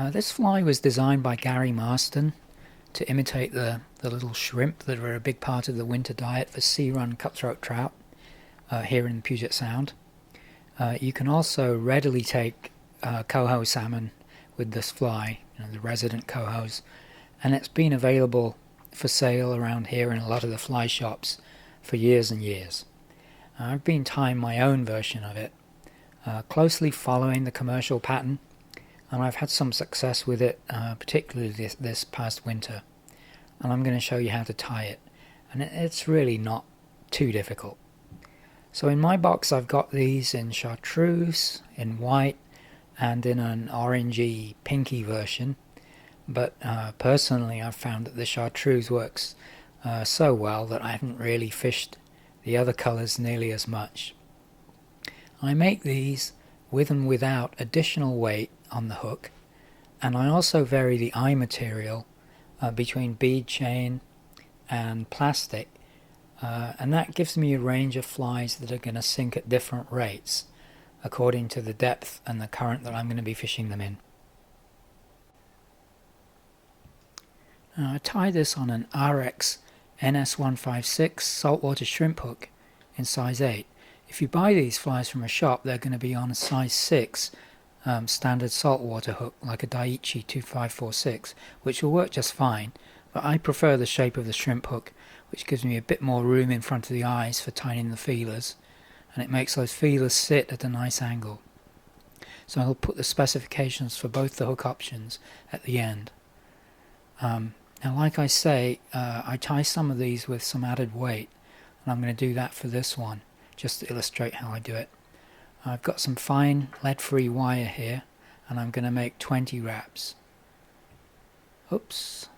This fly was designed by Gary Marston to imitate the little shrimp that are a big part of the winter diet for sea-run cutthroat trout here in Puget Sound. You can also readily take coho salmon with this fly, the resident cohos, and it's been available for sale around here in a lot of the fly shops for years and years. I've been tying my own version of it, closely following the commercial pattern, and I've had some success with it, particularly this past winter. And I'm going to show you how to tie it, and it's really not too difficult. So in my box I've got these in chartreuse, in white, and in an orangey pinky version, but personally I've found that the chartreuse works so well that I haven't really fished the other colours nearly as much. I make these with and without additional weight on the hook, and I also vary the eye material between bead chain and plastic, and that gives me a range of flies that are going to sink at different rates according to the depth and the current that I'm going to be fishing them in. Now, I tie this on an RX NS156 saltwater shrimp hook in size 8. If you buy these flies from a shop, they're going to be on a size 6 standard saltwater hook, like a Daiichi 2546, which will work just fine, but I prefer the shape of the shrimp hook, which gives me a bit more room in front of the eyes for tying in the feelers, and it makes those feelers sit at a nice angle. So I'll put the specifications for both the hook options at the end. Now, like I say, I tie some of these with some added weight, and I'm going to do that for this one, just to illustrate how I do it. I've got some fine lead-free wire here, and I'm going to make 20 wraps. Oops.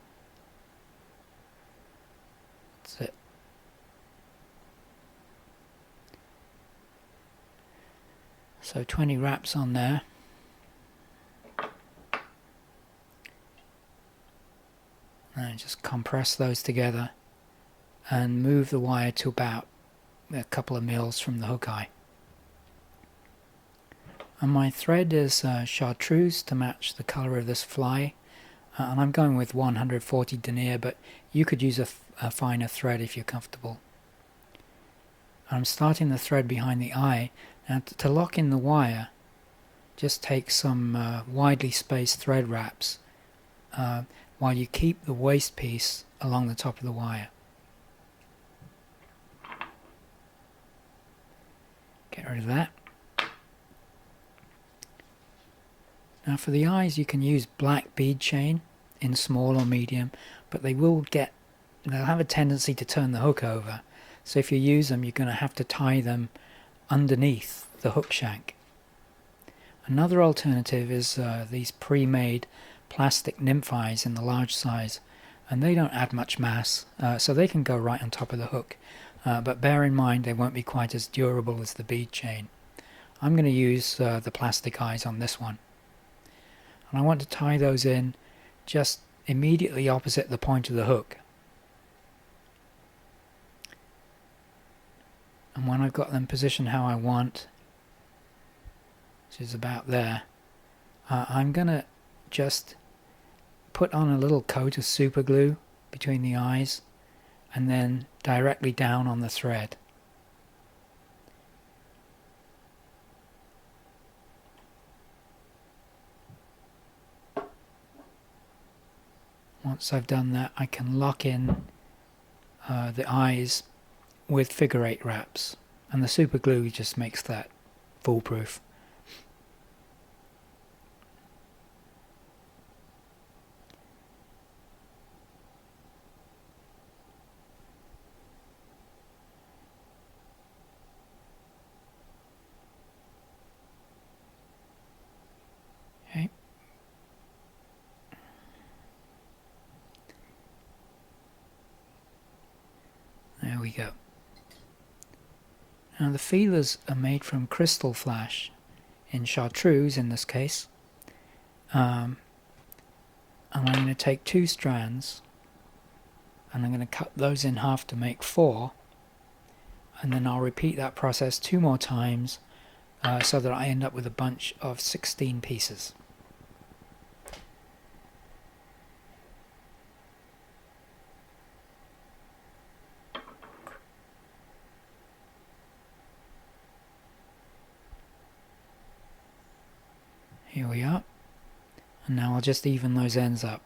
That's it. So 20 wraps on there. And just compress those together and move the wire to about a couple of mils from the hook eye. And my thread is chartreuse to match the colour of this fly, and I'm going with 140 denier, but you could use a finer thread if you're comfortable. I'm starting the thread behind the eye. Now to lock in the wire, just take some widely spaced thread wraps while you keep the waste piece along the top of the wire. Get rid of that. Now for the eyes, you can use black bead chain in small or medium, but they'll have a tendency to turn the hook over. So if you use them, you're going to have to tie them underneath the hook shank. Another alternative is these pre-made plastic nymph eyes in the large size, and they don't add much mass, so they can go right on top of the hook, but bear in mind they won't be quite as durable as the bead chain. I'm going to use the plastic eyes on this one, and I want to tie those in just immediately opposite the point of the hook. And when I've got them positioned how I want, which is about there, I'm going to just put on a little coat of super glue between the eyes and then directly down on the thread. Once I've done that, I can lock in the eyes with figure 8 wraps, and the super glue just makes that foolproof. Okay. There we go. Now the feelers are made from crystal flash, in chartreuse in this case, and I'm going to take 2 strands and I'm going to cut those in half to make 4, and then I'll repeat that process 2 more times so that I end up with a bunch of 16 pieces. And now I'll just even those ends up.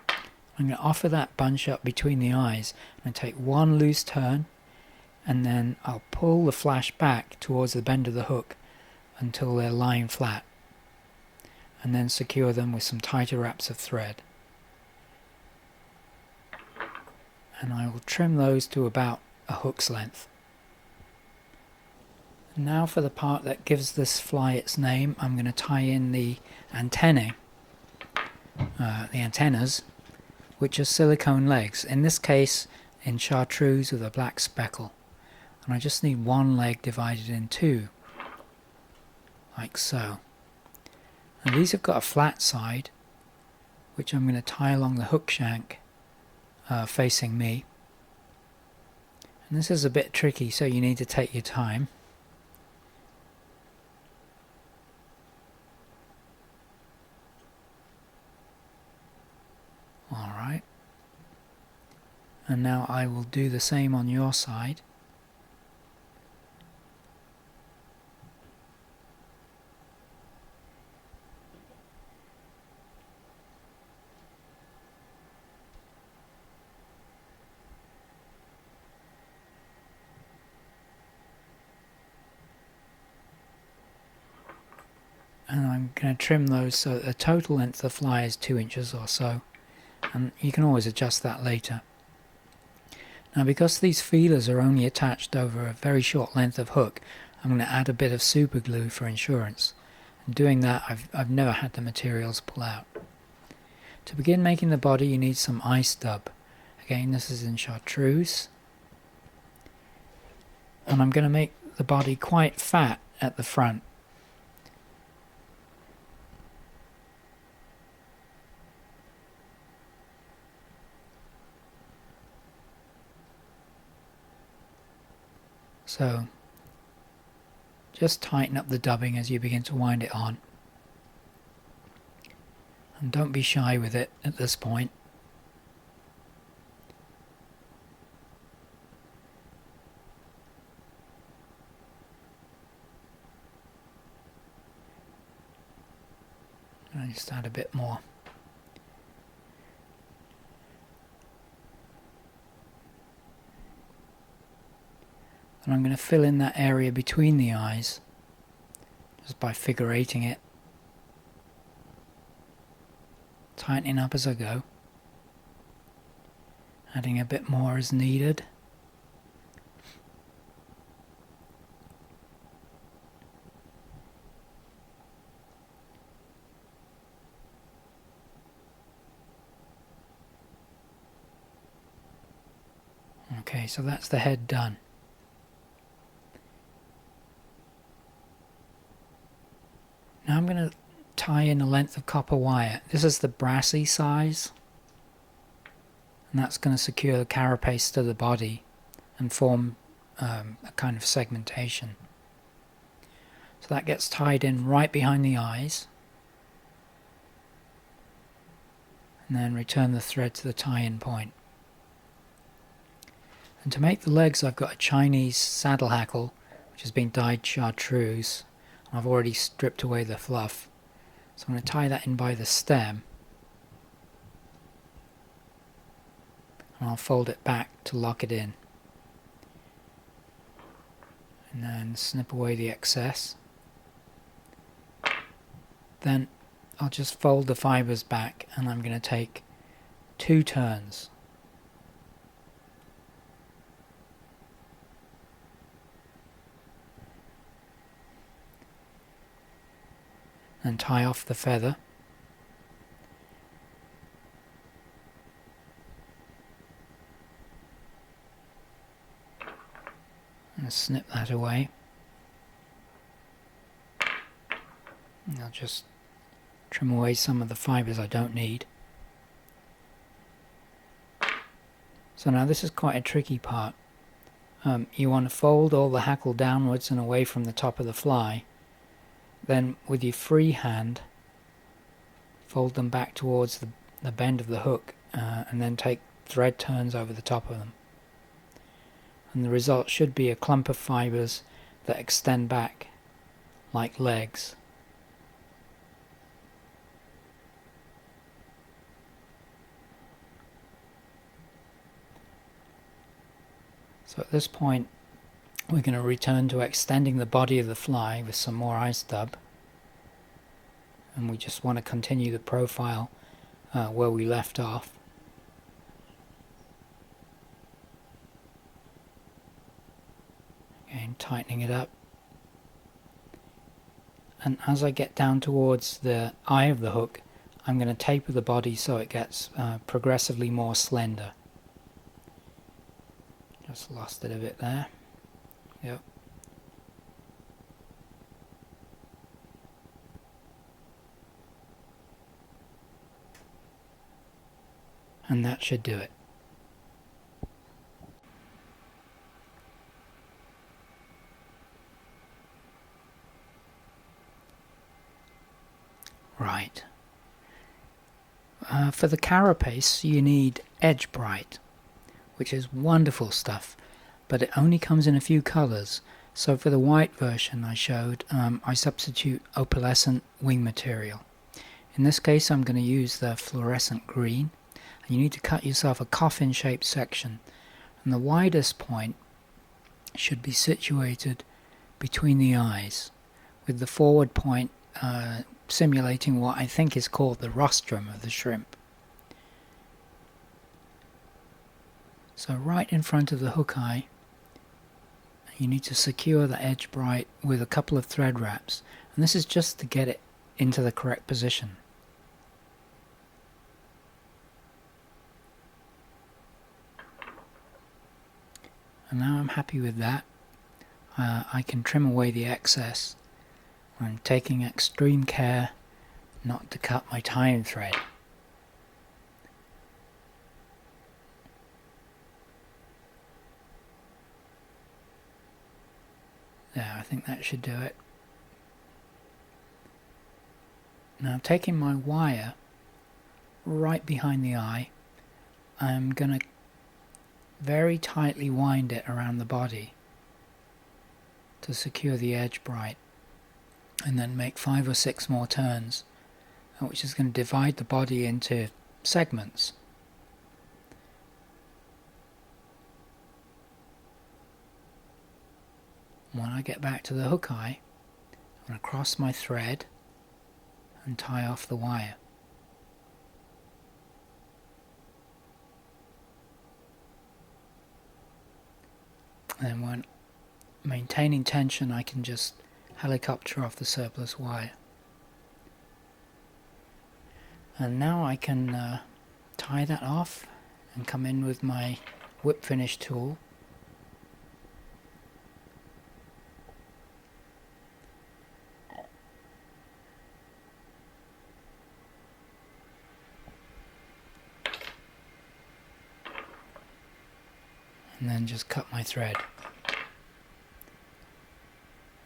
I'm going to offer that bunch up between the eyes. I'm going to take one loose turn, and then I'll pull the flash back towards the bend of the hook until they're lying flat, and then secure them with some tighter wraps of thread. And I will trim those to about a hook's length. Now for the part that gives this fly its name, I'm going to tie in the antennae, the antennas, which are silicone legs, in this case in chartreuse with a black speckle. And I just need one leg divided in two, like so. And these have got a flat side, which I'm going to tie along the hook shank facing me. And this is a bit tricky, so you need to take your time. Alright. And now I will do the same on your side. And I'm going to trim those so that the total length of the fly is 2 inches or so. And you can always adjust that later. Now, because these feelers are only attached over a very short length of hook, I'm going to add a bit of super glue for insurance. And doing that, I've never had the materials pull out. To begin making the body, you need some ice dub. Again, this is in chartreuse. And I'm going to make the body quite fat at the front. So just tighten up the dubbing as you begin to wind it on. And don't be shy with it at this point. And I just add a bit more. And I'm going to fill in that area between the eyes just by figure eighting it, tightening up as I go, adding a bit more as needed. Okay, so that's the head done. Now I'm going to tie in a length of copper wire. This is the brassy size, and that's going to secure the carapace to the body and form a kind of segmentation. So that gets tied in right behind the eyes, and then return the thread to the tie-in point. And to make the legs, I've got a Chinese saddle hackle which has been dyed chartreuse. I've already stripped away the fluff, so I'm going to tie that in by the stem, and I'll fold it back to lock it in, and then snip away the excess. Then I'll just fold the fibres back, and I'm going to take 2 turns. And tie off the feather. And snip that away. And I'll just trim away some of the fibres I don't need. So now this is quite a tricky part. You want to fold all the hackle downwards and away from the top of the fly. Then with your free hand, fold them back towards the bend of the hook, and then take thread turns over the top of them. And the result should be a clump of fibres that extend back like legs. So at this point we're going to return to extending the body of the fly with some more eye stub, and we just want to continue the profile where we left off. Again, tightening it up, and as I get down towards the eye of the hook, I'm going to taper the body so it gets progressively more slender. Just lost it a bit there. Yep. And that should do it. Right. For the carapace you need edge bright, which is wonderful stuff, but it only comes in a few colours. So for the white version I showed, I substitute opalescent wing material. In this case I'm going to use the fluorescent green, and you need to cut yourself a coffin shaped section, and the widest point should be situated between the eyes, with the forward point simulating what I think is called the rostrum of the shrimp. So right in front of the hook eye, you need to secure the edge bright with a couple of thread wraps, and this is just to get it into the correct position. And now I'm happy with that. I can trim away the excess. I'm taking extreme care not to cut my tying thread. There, I think that should do it. Now taking my wire right behind the eye, I'm going to very tightly wind it around the body to secure the edge bright, and then make 5 or 6 more turns, which is going to divide the body into segments. When I get back to the hook eye, I'm going to cross my thread and tie off the wire. And when maintaining tension, I can just helicopter off the surplus wire. And now I can tie that off and come in with my whip finish tool. And then just cut my thread.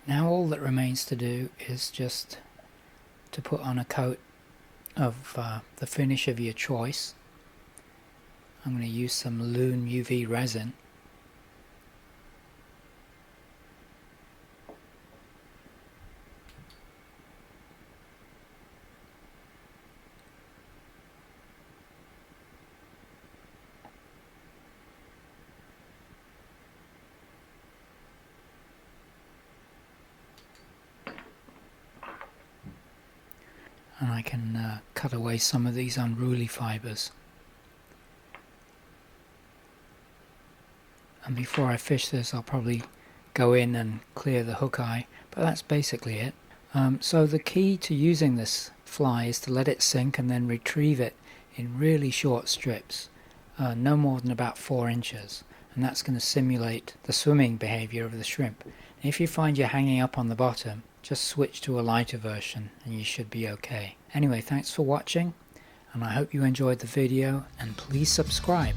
Now all that remains to do is just to put on a coat of the finish of your choice. I'm going to use some Loon UV resin. And I can cut away some of these unruly fibers. And before I fish this, I'll probably go in and clear the hook eye, but that's basically it. So the key to using this fly is to let it sink and then retrieve it in really short strips, no more than about 4 inches, and that's going to simulate the swimming behavior of the shrimp. If you find you're hanging up on the bottom, just switch to a lighter version and you should be okay. Anyway, thanks for watching, and I hope you enjoyed the video, and please subscribe.